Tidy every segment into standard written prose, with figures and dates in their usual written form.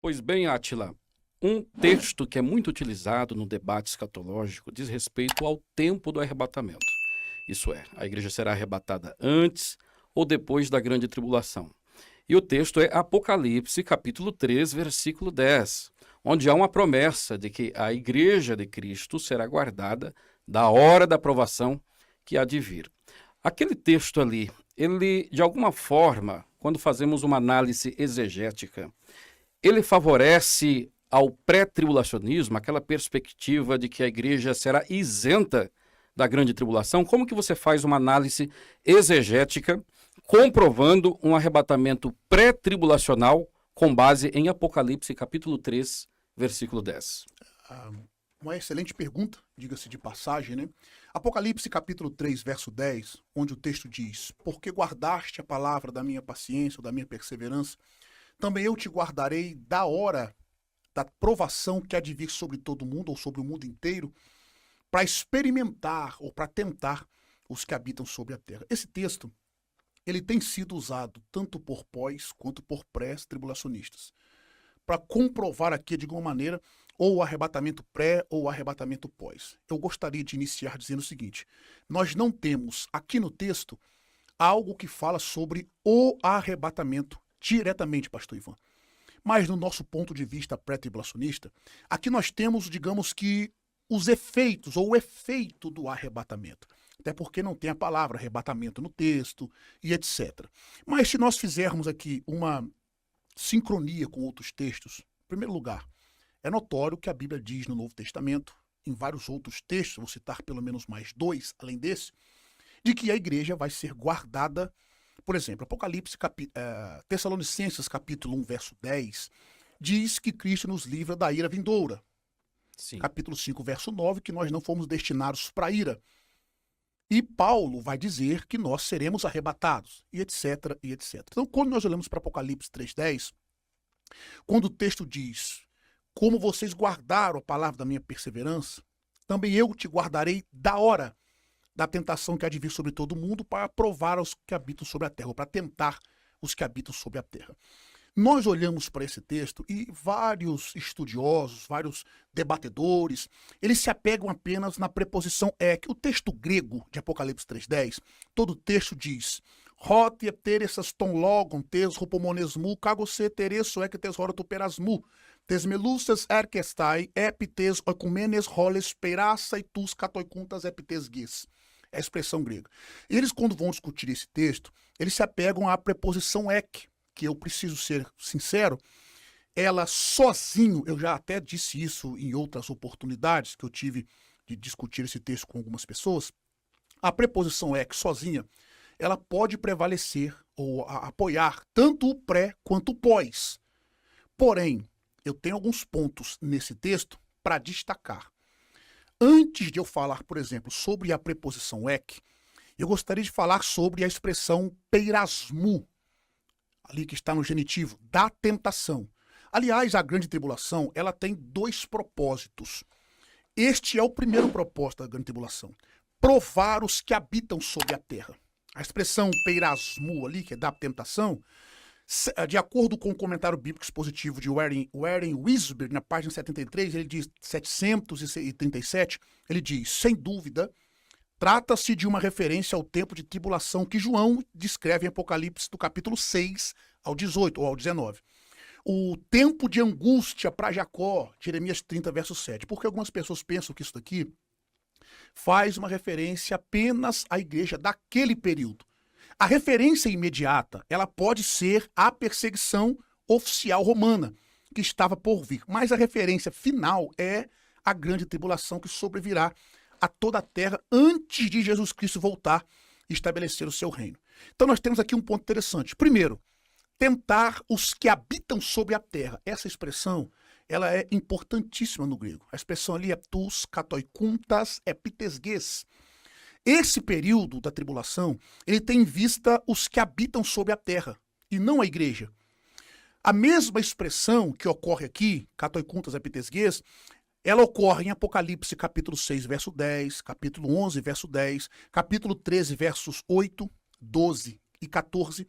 Pois bem, Átila, um texto que é muito utilizado no debate escatológico diz respeito ao tempo do arrebatamento. Isso é, a igreja será arrebatada antes ou depois da grande tribulação. E o texto é Apocalipse, capítulo 3, versículo 10, onde há uma promessa de que a igreja de Cristo será guardada da hora da provação que há de vir. Aquele texto ali, ele, de alguma forma, quando fazemos uma análise exegética, ele favorece ao pré-tribulacionismo, aquela perspectiva de que a igreja será isenta da grande tribulação. Como que você faz uma análise exegética comprovando um arrebatamento pré-tribulacional com base em Apocalipse, capítulo 3, versículo 10? Uma excelente pergunta, diga-se de passagem, né? Apocalipse capítulo 3, verso 10, onde o texto diz: porque guardaste a palavra da minha paciência, ou da minha perseverança, também eu te guardarei da hora da provação que há de vir sobre todo mundo, ou sobre o mundo inteiro, para experimentar ou para tentar os que habitam sobre a terra. Esse texto, ele tem sido usado tanto por pós quanto por pré-tribulacionistas, para comprovar aqui, de alguma maneira, ou o arrebatamento pré ou o arrebatamento pós. Eu gostaria de iniciar dizendo o seguinte: nós não temos aqui no texto algo que fala sobre o arrebatamento diretamente, pastor Ivan. Mas no nosso ponto de vista pré-tribulacionista, aqui nós temos, digamos que, os efeitos ou o efeito do arrebatamento. Até porque não tem a palavra arrebatamento no texto e etc. Mas se nós fizermos aqui uma sincronia com outros textos, em primeiro lugar, é notório que a Bíblia diz no Novo Testamento, em vários outros textos, vou citar pelo menos mais 2, além desse, de que a igreja vai ser guardada. Por exemplo, Apocalipse, Tessalonicenses capítulo 1, verso 10, diz que Cristo nos livra da ira vindoura. Sim. Capítulo 5, verso 9, que nós não fomos destinados para a ira. E Paulo vai dizer que nós seremos arrebatados, e etc, e etc. Então, quando nós olhamos para Apocalipse 3:10, quando o texto diz: como vocês guardaram a palavra da minha perseverança, também eu te guardarei da hora da tentação que há de vir sobre todo mundo, para provar os que habitam sobre a terra, ou para tentar os que habitam sobre a terra. Nós olhamos para esse texto e vários estudiosos, vários debatedores, eles se apegam apenas na preposição ek. O texto grego de Apocalipse 3:10, todo o texto diz: Rot epteres ton logon tes rupomonesmu, kagose tereso ek tes hora tuperasmu, tes melusas erkestai, epites oikumenes roles peiraça e tus katoikuntas epites gis. É a expressão grega. Eles, quando vão discutir esse texto, eles se apegam à preposição ek, que eu preciso ser sincero, ela sozinho, eu já até disse isso em outras oportunidades que eu tive de discutir esse texto com algumas pessoas, a preposição ek sozinha, ela pode prevalecer ou apoiar tanto o pré quanto o pós. Porém, eu tenho alguns pontos nesse texto para destacar. Antes de eu falar, por exemplo, sobre a preposição ek, eu gostaria de falar sobre a expressão peirasmu, ali que está no genitivo, da tentação. Aliás, a grande tribulação, ela tem 2 propósitos. Este é o primeiro propósito da grande tribulação: provar os que habitam sobre a terra. A expressão peirasmu ali, que é da tentação, de acordo com o comentário bíblico expositivo de Warren Wiersbe, na página 73, ele diz, 737, ele diz: sem dúvida, trata-se de uma referência ao tempo de tribulação que João descreve em Apocalipse do capítulo 6 ao 18 ou ao 19. O tempo de angústia para Jacó, Jeremias 30, verso 7. Porque algumas pessoas pensam que isso daqui faz uma referência apenas à igreja daquele período. A referência imediata, ela pode ser a perseguição oficial romana, que estava por vir. Mas a referência final é a grande tribulação que sobrevirá a toda a terra antes de Jesus Cristo voltar e estabelecer o seu reino. Então nós temos aqui um ponto interessante. Primeiro, tentar os que habitam sobre a terra. Essa expressão, ela é importantíssima no grego. A expressão ali é tus katoikuntas epitesges. Esse período da tribulação, ele tem em vista os que habitam sobre a terra, e não a igreja. A mesma expressão que ocorre aqui, katoikuntas epitesges, ela ocorre em Apocalipse capítulo 6, verso 10, capítulo 11, verso 10, capítulo 13, versos 8, 12 e 14,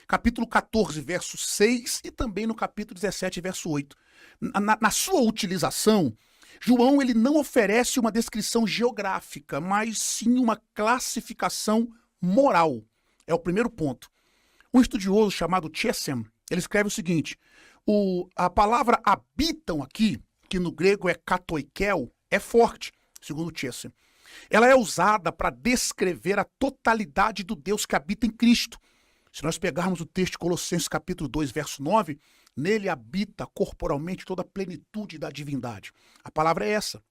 capítulo 14, verso 6 e também no capítulo 17, verso 8. Na sua utilização, João ele não oferece uma descrição geográfica, mas sim uma classificação moral. É o primeiro ponto. Um estudioso chamado Chesem, ele escreve o seguinte, a palavra habitam aqui, que no grego é katoikel, é forte, segundo Chesem. Ela é usada para descrever a totalidade do Deus que habita em Cristo. Se nós pegarmos o texto de Colossenses capítulo 2, verso 9, nele habita corporalmente toda a plenitude da divindade. A palavra é essa.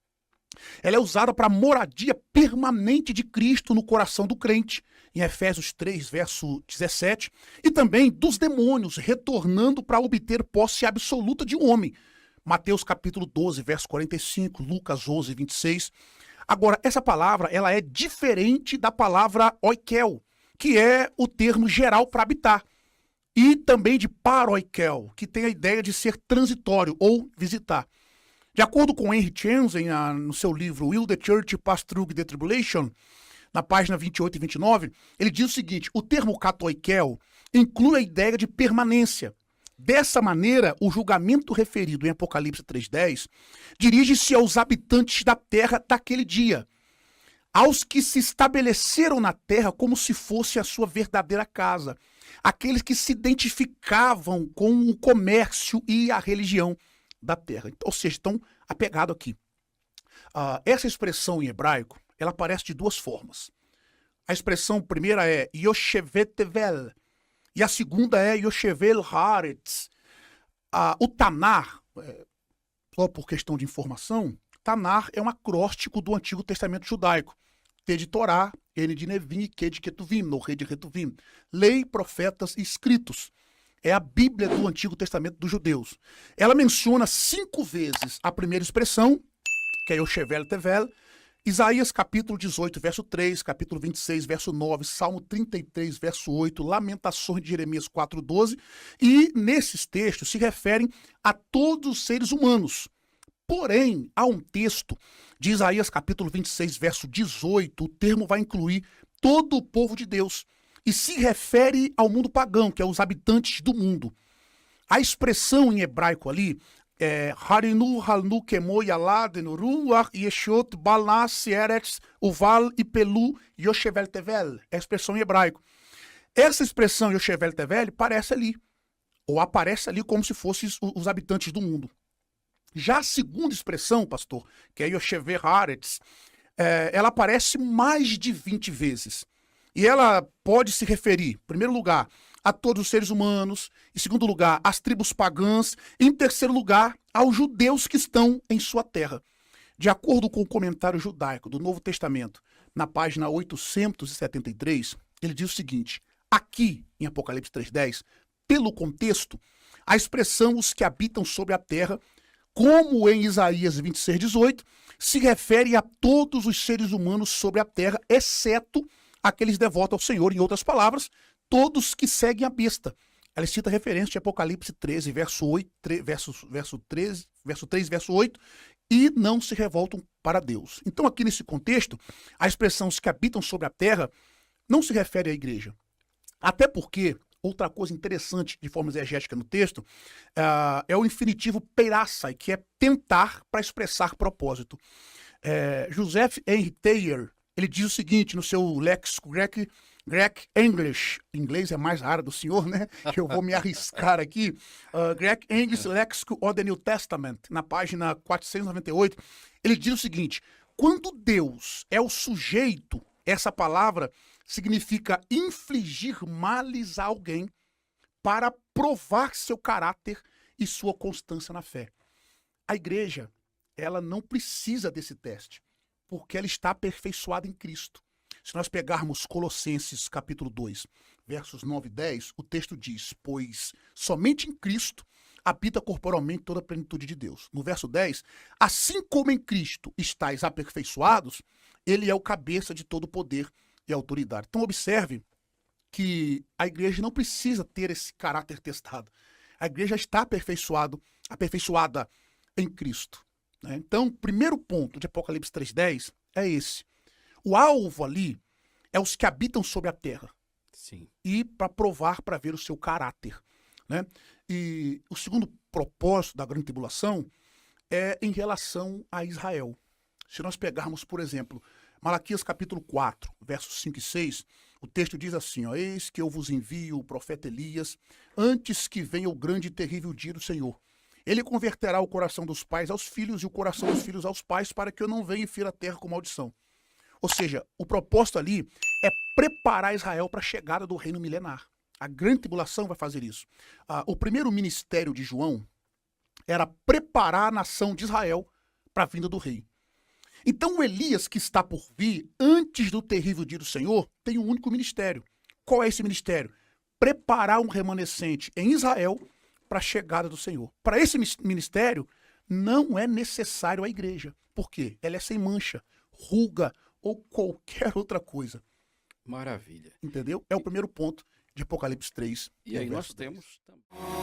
Ela é usada para a moradia permanente de Cristo no coração do crente, em Efésios 3, verso 17, e também dos demônios retornando para obter posse absoluta de um homem. Mateus capítulo 12, verso 45, Lucas 11, 26. Agora, essa palavra ela é diferente da palavra oikel, que é o termo geral para habitar, e também de paroikel, que tem a ideia de ser transitório ou visitar. De acordo com Henry Chenzen, no seu livro Will the Church Pass Through the Tribulation, na página 28 e 29, ele diz o seguinte, o termo katoikel inclui a ideia de permanência. Dessa maneira, o julgamento referido em Apocalipse 3:10 dirige-se aos habitantes da terra daquele dia, aos que se estabeleceram na terra como se fosse a sua verdadeira casa, aqueles que se identificavam com o comércio e a religião da terra. Ou seja, estão apegados aqui. Essa expressão em hebraico, ela aparece de duas formas. A expressão primeira é Yoshevet Tevel, e a segunda é Yoshevel Haaretz. O Tanar, só por questão de informação, Tanar é um acróstico do Antigo Testamento judaico. T de Torá, N de Nevim e Q de Ketuvim, no rei de Ketuvim. Lei, profetas e escritos. É a Bíblia do Antigo Testamento dos judeus. Ela menciona 5 vezes a primeira expressão, que é Yoshevel Tevel, Isaías capítulo 18, verso 3, capítulo 26, verso 9, Salmo 33, verso 8, Lamentações de Jeremias 4:12, e nesses textos se referem a todos os seres humanos. Porém, há um texto de Isaías capítulo 26, verso 18, o termo vai incluir todo o povo de Deus e se refere ao mundo pagão, que é os habitantes do mundo. A expressão em hebraico ali Harinu halnu kemo yaladen ruach yeshot balas eretz uval e pelu yoshevel tevel. É a expressão em hebraico. Essa expressão yoshevel tevel aparece ali, ou aparece ali como se fossem os habitantes do mundo. Já a segunda expressão, pastor, que é yoshevel haaretz, ela aparece mais de 20 vezes. E ela pode se referir, em primeiro lugar, a todos os seres humanos, em segundo lugar, às tribos pagãs, e em terceiro lugar, aos judeus que estão em sua terra. De acordo com o comentário judaico do Novo Testamento, na página 873, ele diz o seguinte, aqui, em Apocalipse 3:10, pelo contexto, a expressão os que habitam sobre a terra, como em Isaías 26:18, se refere a todos os seres humanos sobre a terra, exceto aqueles devotos ao Senhor, em outras palavras, todos que seguem a besta. Ela cita referência de Apocalipse 13, verso 3, verso 8, e não se revoltam para Deus. Então, aqui nesse contexto, a expressão os que habitam sobre a terra não se refere à igreja. Até porque, outra coisa interessante de forma exegética no texto, é o infinitivo peirassai, que é tentar para expressar propósito. Joseph Henry Thayer, ele diz o seguinte no seu léxico Greek English, inglês é mais a área do senhor, né? Que eu vou me arriscar aqui. Greek English Lexico of the New Testament, na página 498, ele diz o seguinte, quando Deus é o sujeito, essa palavra significa infligir males a alguém para provar seu caráter e sua constância na fé. A igreja, ela não precisa desse teste, porque ela está aperfeiçoada em Cristo. Se nós pegarmos Colossenses capítulo 2, versos 9 e 10, o texto diz, pois somente em Cristo habita corporalmente toda a plenitude de Deus. No verso 10, assim como em Cristo estáis aperfeiçoados, ele é o cabeça de todo poder e autoridade. Então observe que a igreja não precisa ter esse caráter testado. A igreja está aperfeiçoada em Cristo. Então, o primeiro ponto de Apocalipse 3:10 é esse. O alvo ali é os que habitam sobre a terra. Sim. e para provar, para ver o seu caráter, né? E o segundo propósito da grande tribulação é em relação a Israel. Se nós pegarmos, por exemplo, Malaquias capítulo 4, versos 5 e 6, o texto diz assim, ó, eis que eu vos envio o profeta Elias, antes que venha o grande e terrível dia do Senhor. Ele converterá o coração dos pais aos filhos e o coração dos filhos aos pais, para que eu não venha e fira a terra com maldição. Ou seja, o propósito ali é preparar Israel para a chegada do reino milenar. A grande tribulação vai fazer isso. O primeiro ministério de João era preparar a nação de Israel para a vinda do rei. Então o Elias que está por vir, antes do terrível dia do Senhor, tem um único ministério. Qual é esse ministério? Preparar um remanescente em Israel para a chegada do Senhor. Para esse ministério, não é necessário a igreja. Por quê? Ela é sem mancha, ruga ou qualquer outra coisa. Maravilha. Entendeu? É o primeiro ponto de Apocalipse 3. E aí nós temos também.